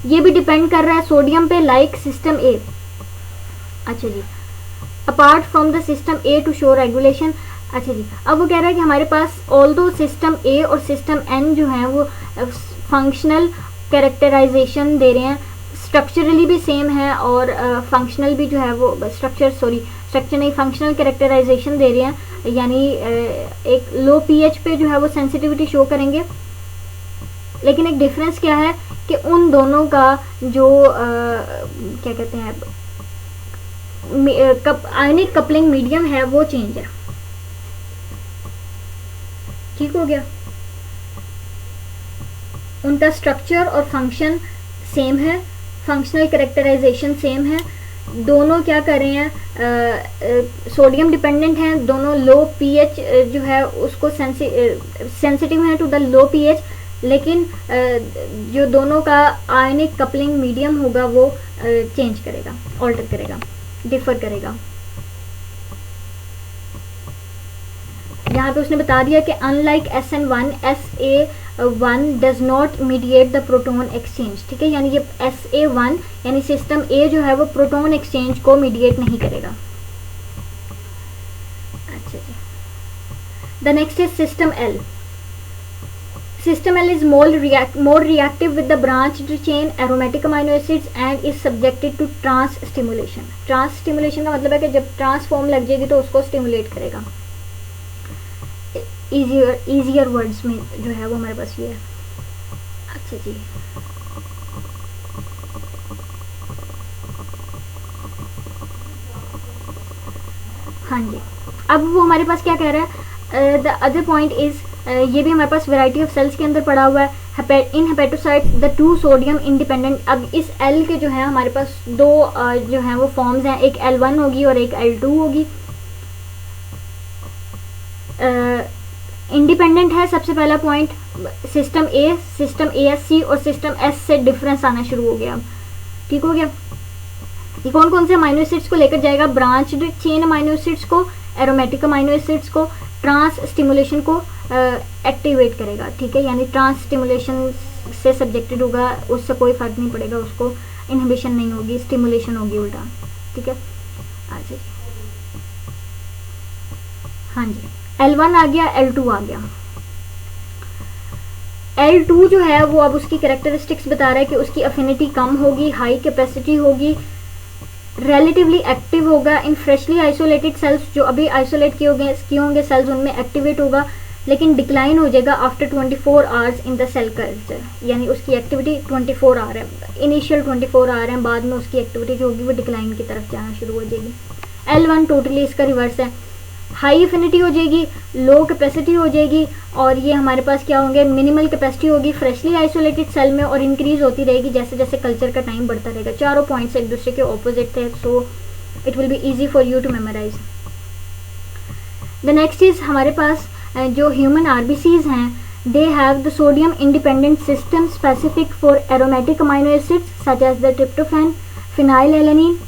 ये भी डिपेंड कर रहा है सोडियम पे लाइक सिस्टम ए। अच्छा जी, apart from the system A to show regulation. अच्छा जी, अब वो कह रहा है कि हमारे पास ऑल्दो सिस्टम ए और सिस्टम एन जो है वो फंक्शनल कैरेक्टराइजेशन दे रहे हैं, स्ट्रक्चरली भी सेम है और फंक्शनल भी जो है वो फंक्शनल कैरेक्टराइजेशन दे रहे हैं, यानी एक लो पीएच पे जो है वो सेंसिटिविटी शो करेंगे। लेकिन एक डिफरेंस क्या है कि उन दोनों का जो क्या कहते हैं आयनिक कपलिंग मीडियम है वो चेंज है। ठीक हो गया। उनका स्ट्रक्चर और फंक्शन सेम है, फंक्शनल कैरेक्टराइजेशन सेम है। दोनों क्या कर रहे हैं, सोडियम डिपेंडेंट हैं, दोनों लो पीएच जो है उसको सेंसिटिव हैं टू द लो पीएच, लेकिन जो दोनों का आयनिक कपलिंग मीडियम होगा वो चेंज करेगा, ऑल्टर करेगा, डिफर करेगा। यहाँ पे उसने बता दिया कि unlike SN1, SA1 does not mediate the proton exchange. ठीक है, यानी ये SA1 यानी सिस्टम ए जो है वो प्रोटॉन एक्सचेंज को मीडिएट नहीं करेगा। अच्छा जी, the next is system L. System L is more reactive with the branched chain aromatic amino acids and is subjected to trans stimulation. Trans stimulation का मतलब है कि जब ट्रांसफॉर्म लग जाएगी तो उसको स्टिमुलेट करेगा। easier words में जो है वो हमारे पास ये है। अच्छा जी, हाँ जी, अब वो हमारे पास क्या कह रहा है, द अदर पॉइंट इज, ये भी हमारे पास वैरायटी ऑफ सेल्स के अंदर पड़ा हुआ है। In hepatocytes the two sodium independent. अब इस एल के जो है हमारे पास दो जो है वो फॉर्म्स हैं, एक L1 होगी और एक L2 होगी। इंडिपेंडेंट है, सबसे पहला पॉइंट। सिस्टम ए, सिस्टम ASC और सिस्टम S से डिफरेंस आना शुरू हो गया। ठीक हो गया। ये कौन कौन से अमाइनो एसिड्स को लेकर जाएगा, ब्रांच्ड चेन अमाइनो एसिड्स को, एरोमेटिक अमाइनो एसिड्स को, ट्रांस स्टिमुलेशन को एक्टिवेट करेगा। ठीक है, यानी ट्रांस स्टिमुलेशन से सब्जेक्टेड होगा, उससे कोई फर्क नहीं पड़ेगा, उसको इनहिबिशन नहीं होगी, स्टिमुलेशन होगी उल्टा। ठीक है, अच्छा जी, हाँ जी, L1 आ गया, L2 आ गया। L2 जो है वो अब उसकी कैरेक्टरिस्टिक्स बता रहा है कि उसकी अफिनिटी कम होगी, हाई कैपेसिटी होगी, रिलेटिवली एक्टिव होगा इन फ्रेशली आइसोलेटेड सेल्स। जो अभी आइसोलेट किए होंगे सेल्स उनमें एक्टिवेट होगा, लेकिन डिक्लाइन हो जाएगा after 24 hours in the cell culture. यानी उसकी एक्टिविटी 24 आवर है, इनिशियल 24 आवर है, बाद में उसकी एक्टिविटी जो होगी वो डिक्लाइन की तरफ जाना शुरू हो जाएगी। L1 टोटली इसका रिवर्स है, हाई एफिनिटी हो जाएगी, लो कैपेसिटी हो जाएगी, और ये हमारे पास क्या होंगे, मिनिमल कैपेसिटी होगी फ्रेशली आइसोलेटेड सेल में, और इंक्रीज होती रहेगी जैसे जैसे कल्चर का टाइम बढ़ता रहेगा। चारों पॉइंट्स एक दूसरे के ऑपोजिट थे, so it will be easy for you to memorise. The next is हमारे पास जो ह्यूमन RBCs हैं, they have the sodium independent system specific for aromatic amino acids such as the tryptophan, phenylalanine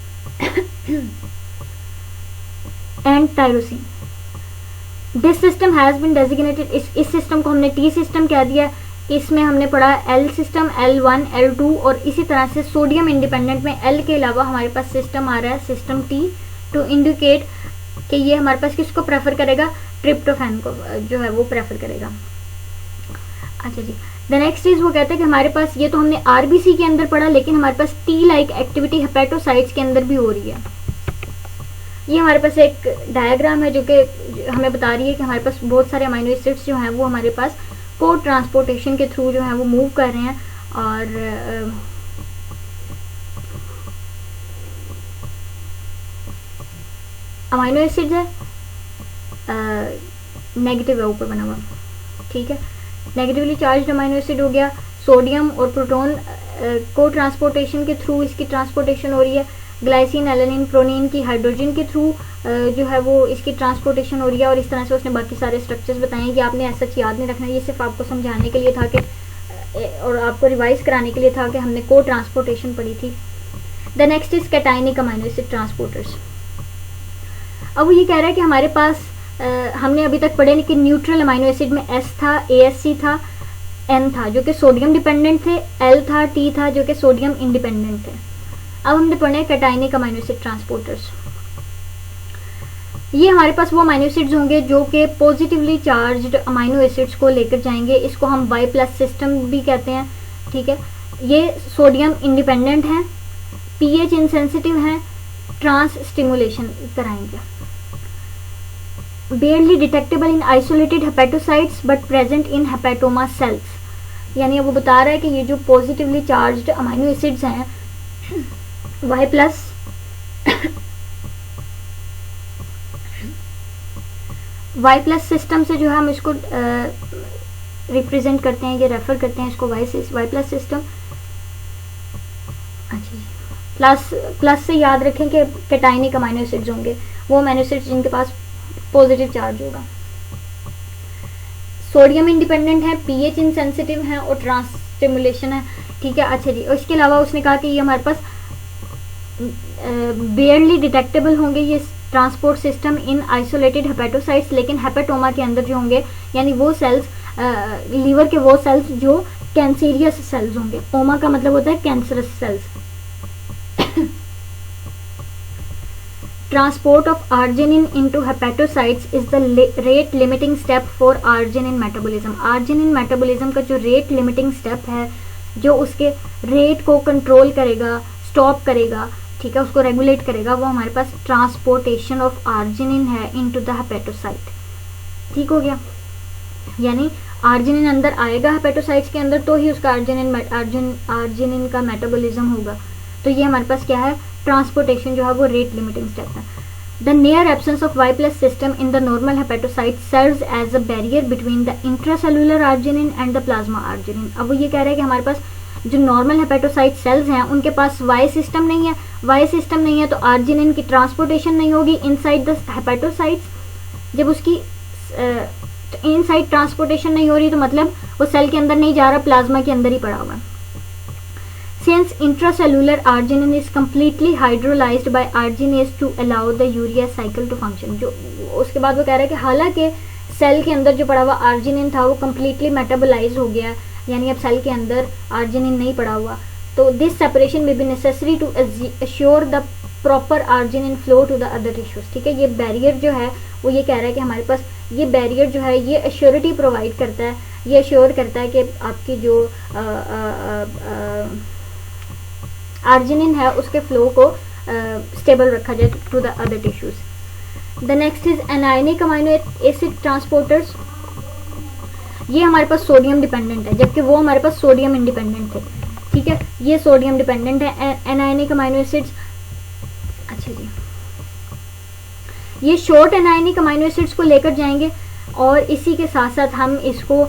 and tyrosine. This system has been designated, इस सिस्टम को हमने T system कह दिया। इसमें हमने पढ़ा L सिस्टम, L1, L2, और इसी तरह से सोडियम इंडिपेंडेंट में L के अलावा हमारे पास सिस्टम आ रहा है सिस्टम T, टू इंडिकेट कि ये हमारे पास किसको प्रेफर करेगा, ट्रिप्टोफैन को जो है वो प्रेफर करेगा। अच्छा जी, द नेक्स्ट इज वो कहते हैं कि हमारे पास, ये तो हमने RBC के अंदर पढ़ा, लेकिन हमारे पास T लाइक एक्टिविटी हेपेटोसाइट्स के अंदर भी हो रही है। ये हमारे पास एक डायग्राम है जो कि हमें बता रही है कि हमारे पास बहुत सारे अमाइनो एसिड्स जो हैं वो हमारे पास को ट्रांसपोर्टेशन के थ्रू जो है वो मूव कर रहे हैं, और अमाइनो एसिड्स है, नेगेटिव है ऊपर बना हुआ। ठीक है, नेगेटिवली चार्ज अमाइनो एसिड हो गया, सोडियम और प्रोटॉन को ट्रांसपोर्टेशन के थ्रू इसकी ट्रांसपोर्टेशन हो रही है। ग्लाइसिन, एलेनिन, प्रोनिन की हाइड्रोजन के थ्रू जो है वो इसकी ट्रांसपोर्टेशन हो रही है, और इस तरह से उसने बाकी सारे स्ट्रक्चर्स बताए हैं कि आपने ऐसा याद नहीं रखना, ये सिर्फ आपको समझाने के लिए था कि और आपको रिवाइज कराने के लिए था कि हमने को ट्रांसपोर्टेशन पढ़ी थी। The next is cationic amino acid transporters. अब वो ये कह रहा है कि हमारे पास हमने अभी तक पढ़े कि न्यूट्रल अमाइनो एसिड में S था, ASC था, N था जो कि सोडियम डिपेंडेंट थे, L था, T था जो कि सोडियम इंडिपेंडेंट थे। अब हमने पढ़े कैटायनिक अमाइनो एसिड ट्रांसपोर्टर्स। ये हमारे पास वो अमाइनो एसिड्स होंगे जो कि पॉजिटिवली चार्ज्ड अमाइनो एसिड्स को लेकर जाएंगे। इसको हम Y+ सिस्टम भी कहते हैं। ठीक है, ये सोडियम इंडिपेंडेंट हैं, pH इंसेंसिटिव हैं, ट्रांस स्टिमुलेशन कराएंगे। Barely detectable in isolated hepatocytes but present in hepatoma cells. यानी वो बता रहा है कि ये जो पॉजिटिवली चार्ज्ड अमाइनो एसिड्स हैं वाई प्लस सिस्टम से जो है हम इसको रिप्रेजेंट करते हैं, ये रेफर करते हैं इसको वाई प्लस सिस्टम। अच्छा जी, प्लस से याद रखें कि कैटाइनिक अमाइनो एसिड्स होंगे, वो अमाइनो एसिड्स जिनके पास पॉजिटिव चार्ज होगा। सोडियम इंडिपेंडेंट है, पीएच इनसेंसिटिव है और ट्रांसस्टिमुलेशन है। ठीक है, अच्छा जी, और इसके अलावा उसने कहा कि ये हमारे पास बेयरली डिटेक्टेबल होंगे ये transport system in isolated hepatocytes, लेकिन हेपेटोमा के अंदर जो होंगे यानी वो सेल्स लीवर के वो सेल्स जो कैंसीरियस सेल्स होंगे। ओमा का मतलब होता है cancerous cells. Transport of arginine into hepatocytes is the rate limiting step for arginine metabolism. Arginine metabolism का जो रेट लिमिटिंग स्टेप है, जो उसके रेट को कंट्रोल करेगा, स्टॉप करेगा, ठीक है, उसको रेगुलेट करेगा, वो हमारे पास ट्रांसपोर्टेशन ऑफ आर्जिनिन है इनटू द हेपेटोसाइट। ठीक हो गया, यानी आर्जिनिन अंदर आएगा हेपेटोसाइट्स के अंदर तो ही उसका आर्जिनिन का मेटाबॉलिज्म होगा। तो ये हमारे पास क्या है, ट्रांसपोर्टेशन जो है वो रेट लिमिटिंग स्टेप है। The near absence of Y plus system in the normal hepatocyte serves as a barrier between the intracellular arginine and the plasma arginine. अब वो ये कह रहे हैं कि हमारे पास जो नॉर्मल हेपेटोसाइट सेल्स हैं उनके पास वाई सिस्टम नहीं है, वाई सिस्टम नहीं है तो आर्जिनिन की ट्रांसपोर्टेशन नहीं होगी इनसाइड द हेपेटोसाइट्स। जब उसकी इनसाइड ट्रांसपोर्टेशन नहीं हो रही तो मतलब वो सेल के अंदर नहीं जा रहा, प्लाज्मा के अंदर ही पड़ा हुआ। Since intracellular arginine is completely hydrolyzed by arginase to allow the urea cycle to function। जो उसके बाद वो कह रहा है कि हालांकि सेल के अंदर जो पड़ा हुआ आर्जिनिन था वो completely मेटाबोलाइज हो गया, यानी अब सेल के अंदर आर्जिनिन नहीं पड़ा हुआ, तो दिस सेपरेशन में be necessary to assure the proper arginine flow to the other tissues. ठीक है, ये बैरियर जो है वो ये कह रहा है कि हमारे पास ये बैरियर जो है ये अश्योरिटी प्रोवाइड करता है, ये अश्योर करता है कि आपकी जो आर्जिनिन है उसके फ्लो को स्टेबल रखा जाए to the other tissues. The next is anionic amino acid transporters. ये हमारे पास सोडियम डिपेंडेंट है, जबकि वो हमारे पास सोडियम इंडिपेंडेंट थे। ठीक है, ये सोडियम डिपेंडेंट है एनायनिक अमाइनो एसिड्स। अच्छा जी, ये शॉर्ट एनायनिक अमाइनो एसिड्स को लेकर जाएंगे और इसी के साथ साथ हम इसको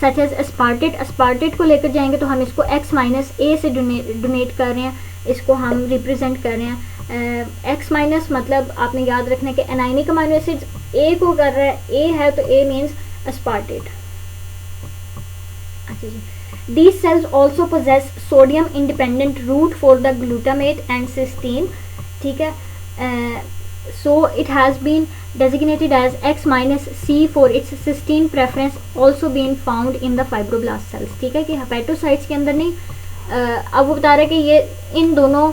सच एज अस्पार्टेट को लेकर जाएंगे, तो हम इसको X माइनस ए से डोनेट कर रहे हैं, इसको हम रिप्रेजेंट कर रहे हैं। X माइनस मतलब आपने याद रखना है कि एनायनिक अमाइनो एसिड्स ए को कर रहा है, ए है तो ए मीन्स अस्पार्टेट। अच्छा जी, these cells also possess sodium independent route for the glutamate and cysteine। ठीक है, so it has been designated as X minus C for its cysteine preference also being found in the fibroblast cells। ठीक है, कि hepatocytes के अंदर नहीं। अब वो बता रहा है कि ये इन दोनों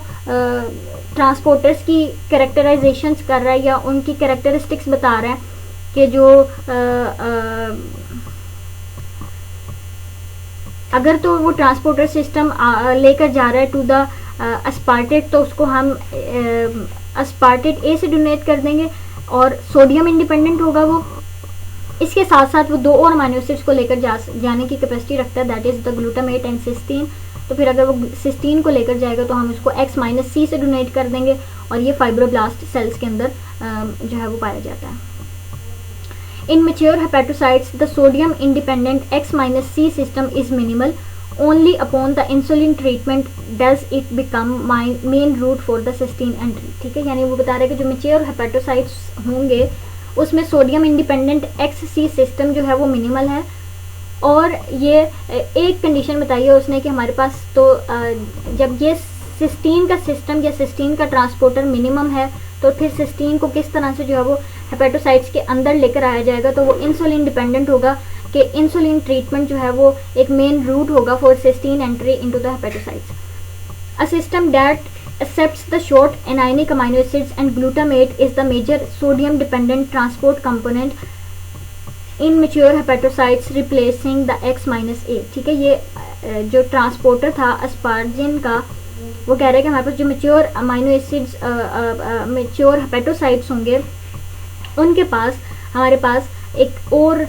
ट्रांसपोर्टर्स की कैरेक्टराइजेशंस कर रहा है या उनकी कैरेक्टरिस्टिक्स बता रहा है कि जो अगर तो वो ट्रांसपोर्टर सिस्टम लेकर जा रहा है टू द अस्पार्टेट तो उसको हम अस्पार्टेट ए से डोनेट कर देंगे और सोडियम इंडिपेंडेंट होगा वो। इसके साथ साथ वो दो और अमाइनो एसिड्स को लेकर जाने की कैपेसिटी रखता है, that is the glutamate and cystine. तो फिर अगर वो सिस्टीन को लेकर जाएगा तो हम इसको X माइनस सी से डोनेट कर देंगे और ये फाइब्रोब्लास्ट सेल्स के अंदर जो है वो पाया जाता है। In mature hepatocytes the sodium independent X minus C system is minimal, only upon the insulin treatment does it become main route for the cystine entry। ठीक है, यानी वो बता रहे हैं कि जो मैच्योर हेपेटोसाइट्स होंगे उसमें सोडियम इंडिपेंडेंट XC सिस्टम जो है वो मिनिमल है। और ये एक कंडीशन बताई है उसने कि हमारे पास तो जब ये सिस्टीन का सिस्टम या सिस्टीन का ट्रांसपोर्टर मिनिमम है तो फिर सिस्टीन को किस तरह से जो है वो हेपेटोसाइट्स के अंदर लेकर आया जाएगा, तो वो इंसुलिन डिपेंडेंट होगा कि इंसुलिन ट्रीटमेंट जो है वो एक मेन रूट होगा for cystine entry into the hepatocytes. A system that accepts the short anionic amino acids and glutamate is the major sodium dependent transport component in mature hepatocytes replacing the X minus A। ठीक है, ये जो transporter था अस्पार्जिन का वो कह रहे हैं कि हमारे पास जो mature amino acids mature hepatocytes होंगे उनके पास हमारे पास एक और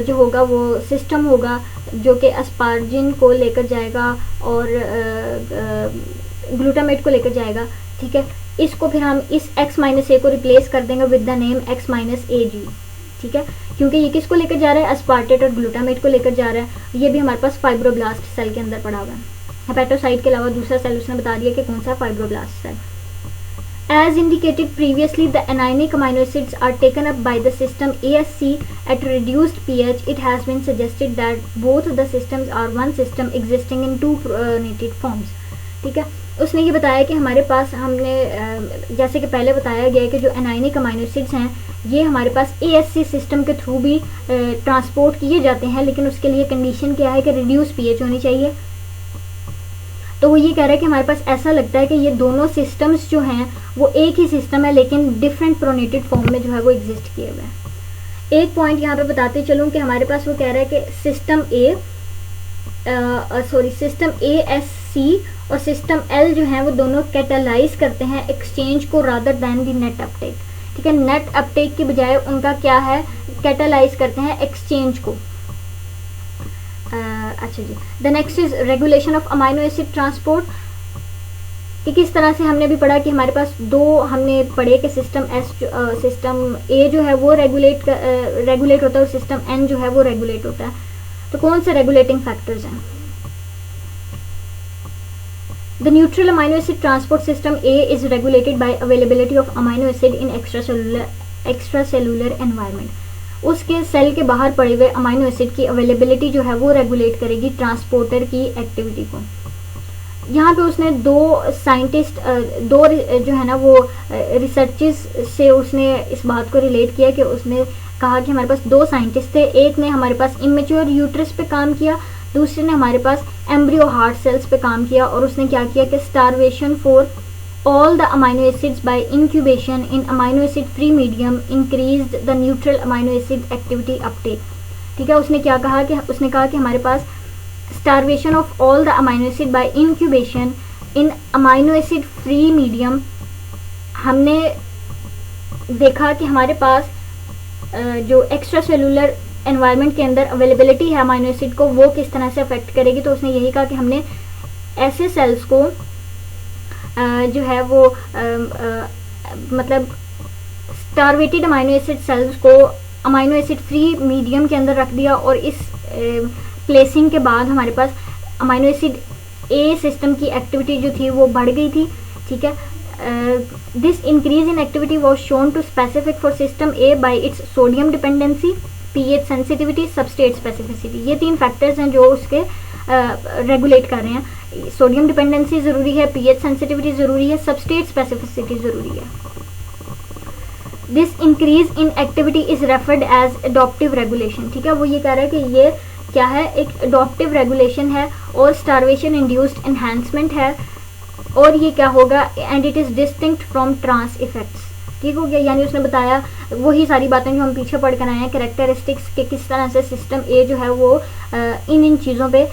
जो होगा वो सिस्टम होगा जो कि अस्पार्जिन को लेकर जाएगा और ग्लूटामेट को लेकर जाएगा, ठीक है। इसको फिर हम इस X-A को रिप्लेस कर देंगे विद द नेम X-AG, ठीक है, क्योंकि ये किसको लेकर जा रहा है, अस्पार्टेट और ग्लूटामेट को लेकर जा रहा है। ये भी हमारे पास फाइब्रोब्लास्ट सेल के अंदर पड़ा हुआ है। हेपेटोसाइट के अलावा दूसरा सेल उसने बता दिया कि कौन सा, fibroblast cell. As indicated previously, the anionic amino acids are taken up by the system ASC at reduced pH. It has been suggested that both the systems are one system existing in two protonated forms. ठीक है, उसने ये बताया कि हमारे पास हमने जैसे कि पहले बताया गया कि जो एनाइनिक अमाइनो एसिड्स हैं ये हमारे पास ASC सिस्टम के थ्रू भी ट्रांसपोर्ट किए जाते हैं, लेकिन उसके लिए कंडीशन क्या है कि रिड्यूस पीएच होनी चाहिए। तो वो ये कह रहा है कि हमारे पास ऐसा लगता है कि ये दोनों सिस्टम्स जो हैं वो एक ही सिस्टम है, लेकिन डिफरेंट प्रोनेटेड फॉर्म में जो है वो एग्जिस्ट किए हुए हैं। एक पॉइंट यहाँ पे बताते चलूँ कि हमारे पास वो कह रहा है कि सिस्टम ASC और सिस्टम L जो है वो दोनों कैटालाइज करते हैं एक्सचेंज को rather than the net Uptake, ठीक है। नेट अपटेक की बजाय उनका क्या है, कैटालाइज करते हैं एक्सचेंज को। अच्छा जी, the next is regulation of amino acid transport. कि किस तरह से हमने भी पढ़ा कि हमारे पास दो हमने पढ़े कि सिस्टम A जो है वो रेगुलेट होता है और सिस्टम N जो है वो रेगुलेट होता है। तो कौन से रेगुलेटिंग फैक्टर्स हैं? The neutral amino acid transport system A is regulated by availability of amino acid in extracellular environment. उसके सेल के बाहर पड़े हुए अमाइनो एसिड की अवेलेबिलिटी जो है वो रेगुलेट करेगी ट्रांसपोर्टर की एक्टिविटी को। यहाँ पे उसने दो जो है ना वो रिसर्चेस से उसने इस बात को रिलेट किया कि उसने कहा कि हमारे पास दो साइंटिस्ट थे, एक ने हमारे पास इमेच्योर यूट्रस पे काम किया, दूसरे ने हमारे पास एम्ब्रियो हार्ट सेल्स पे काम किया। और उसने क्या किया कि starvation for all the amino acids by incubation in amino acid free medium increased the neutral amino acid activity uptake, ठीक है। उसने कहा कि हमारे पास starvation of all the amino acid by incubation in amino acid free medium, हमने देखा कि हमारे पास जो एक्स्ट्रा सेलुलर एनवायरनमेंट के अंदर अवेलेबिलिटी है अमाइनो एसिड को वो किस तरह से अफेक्ट करेगी। तो उसने यही कहा कि हमने ऐसे सेल्स को जो है वो मतलब स्टारवेटेड अमाइनो एसिड सेल्स को अमाइनो एसिड फ्री मीडियम के अंदर रख दिया और इस प्लेसिंग के बाद हमारे पास अमाइनो एसिड ए सिस्टम की एक्टिविटी जो थी वो बढ़ गई थी, ठीक है। This increase in activity was shown to specific for system A by its sodium dependency, pH sensitivity, substrate specificity. ये तीन फैक्टर्स हैं जो उसके रेगुलेट कर रहे हैं। सोडियम डिपेंडेंसी ज़रूरी है, पीएच सेंसिटिविटी ज़रूरी है, सबस्ट्रेट स्पेसिफिसिटी ज़रूरी है। This increase in activity is referred as adaptive regulation, ठीक है। वो ये कह रहा है कि ये क्या है, एक एडॉप्टिव रेगुलेशन है और स्टारवेशन इंड्यूस्ड एनहांसमेंट है। और ये क्या होगा, and it is distinct from trans effects, ठीक हो गया। यानी उसने बताया वही सारी बातें जो हम पीछे पढ़ कर आए हैं, कैरेक्टरिस्टिक्स के किस तरह से सिस्टम ए जो है वो इन चीज़ों पे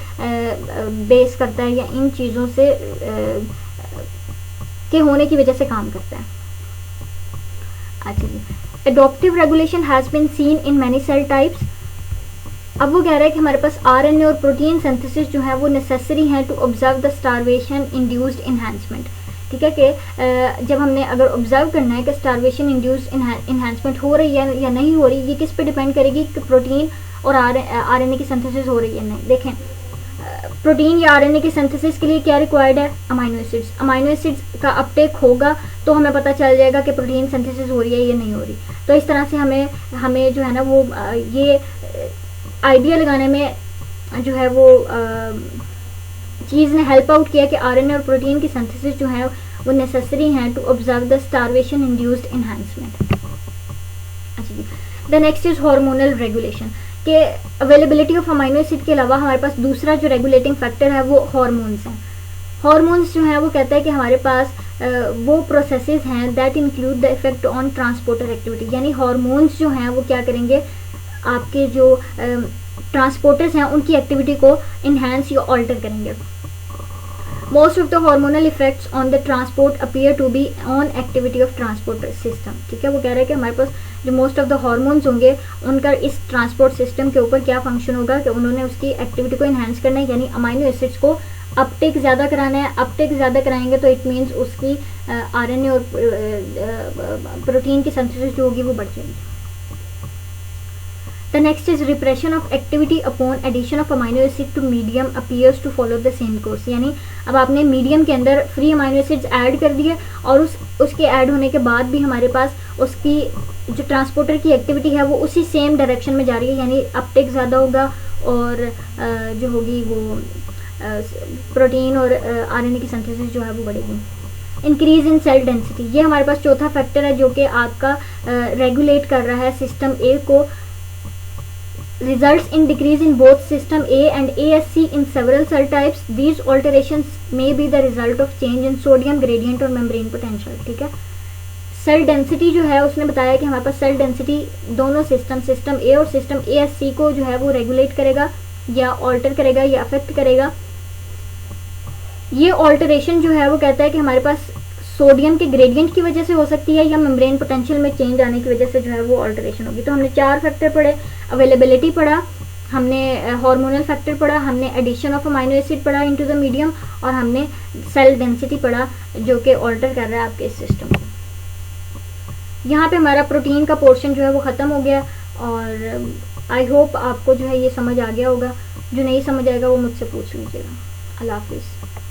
बेस करता है या इन चीज़ों से के होने की वजह से काम करता है। अच्छा जी, adaptive regulation has been seen in many cell types. अब वो कह रहा है कि हमारे पास आरएनए और प्रोटीन सिंथेसिस जो है वो नेसेसरी हैं to observe the starvation induced enhancement, ठीक है। कि जब हमने अगर ऑब्जर्व करना है कि स्टारवेशन इंड्यूस्ड इन्हांसमेंट हो रही है या नहीं हो रही, ये किस पे डिपेंड करेगी कि प्रोटीन और आरएनए की सिंथेसिस हो रही है नहीं। देखें, प्रोटीन या आरएनए की सिंथेसिस के लिए क्या रिक्वायर्ड है, अमाइनो एसिड्स। अमाइनो एसिड्स का अपटेक होगा तो हमें पता चल जाएगा कि प्रोटीन सिंथेसिस हो रही है या नहीं हो रही। तो इस तरह से हमें जो है ना वो ये आइडिया लगाने में जो है वो चीज़ ने हेल्प आउट किया कि आरएनए और प्रोटीन की सिंथेसिस जो है वो नेसेसरी हैं to observe the starvation induced enhancement. अच्छा जी, the next is hormonal regulation. के अवेलेबिलिटी ऑफ अमाइनो एसिड के अलावा हमारे पास दूसरा जो रेगुलेटिंग फैक्टर है वो हार्मोन्स हैं। हार्मोन्स जो है वो कहता है कि हमारे पास वो प्रोसेसेस हैं that include the effect on transporter activity. यानी हार्मोन्स जो हैं वो क्या करेंगे, आपके जो ट्रांसपोर्टर्स हैं उनकी एक्टिविटी को इन्हांस या ऑल्टर करेंगे। Most of the hormonal effects on the transport appear to be on activity of transporter system, ठीक है। वो कह रहे हैं कि हमारे पास जो मोस्ट ऑफ द हार्मोन्स होंगे उनका इस ट्रांसपोर्ट सिस्टम के ऊपर क्या फंक्शन होगा कि उन्होंने उसकी एक्टिविटी को इन्हांस करना है, यानी अमाइनो एसिड्स को अपटेक ज़्यादा कराना है। अपटेक ज़्यादा कराएंगे तो इट मीन्स उसकी आरएनए और प्रोटीन की सिंथेसिस जो होगी वो बढ़ जाएगी। The next is repression of activity upon addition of amino acid to medium appears to follow the same course। यानी अब आपने मीडियम के अंदर फ्री अमाइनो एसिड्स ऐड कर दिए और उसके ऐड होने के बाद भी हमारे पास उसकी जो ट्रांसपोर्टर की एक्टिविटी है वो उसी सेम डायरेक्शन में जा रही है, यानी अपटेक ज़्यादा होगा और जो होगी वो प्रोटीन और आरएनए की सिंथेसिस जो है वो बढ़ेगी। इंक्रीज इन सेल डेंसिटी, ये हमारे पास चौथा फैक्टर है जो कि आपका रेगुलेट कर रहा है सिस्टम ए को। Results in decrease in both system A and ASC in several cell types. These alterations may be the result of change in sodium gradient और membrane potential। ठीक है, सेल डेंसिटी जो है उसने बताया कि हमारे पास सेल डेंसिटी दोनों सिस्टम ए और सिस्टम ASC को जो है वो रेगुलेट करेगा या ऑल्टर करेगा या अफेक्ट करेगा। ये ऑल्टरेशन जो है वो कहता है कि हमारे पास सोडियम के ग्रेडियंट की वजह से हो सकती है या मेम्ब्रेन पोटेंशियल में चेंज आने की वजह से जो है वो ऑल्टरेशन होगी। तो हमने 4 फैक्टर पढ़े, अवेलेबिलिटी पढ़ा, हमने हार्मोनल फैक्टर पढ़ा, हमने एडिशन ऑफ अमाइनो एसिड पढ़ा इनटू द मीडियम और हमने सेल डेंसिटी पढ़ा जो कि ऑल्टर कर रहा है आपके इस सिस्टम को। यहाँ पे हमारा प्रोटीन का पोर्शन जो है वो ख़त्म हो गया और आई होप आपको जो है ये समझ आ गया होगा। जो नहीं समझ आएगा वो मुझसे पूछ लीजिएगा। अल्लाह हाफिज़।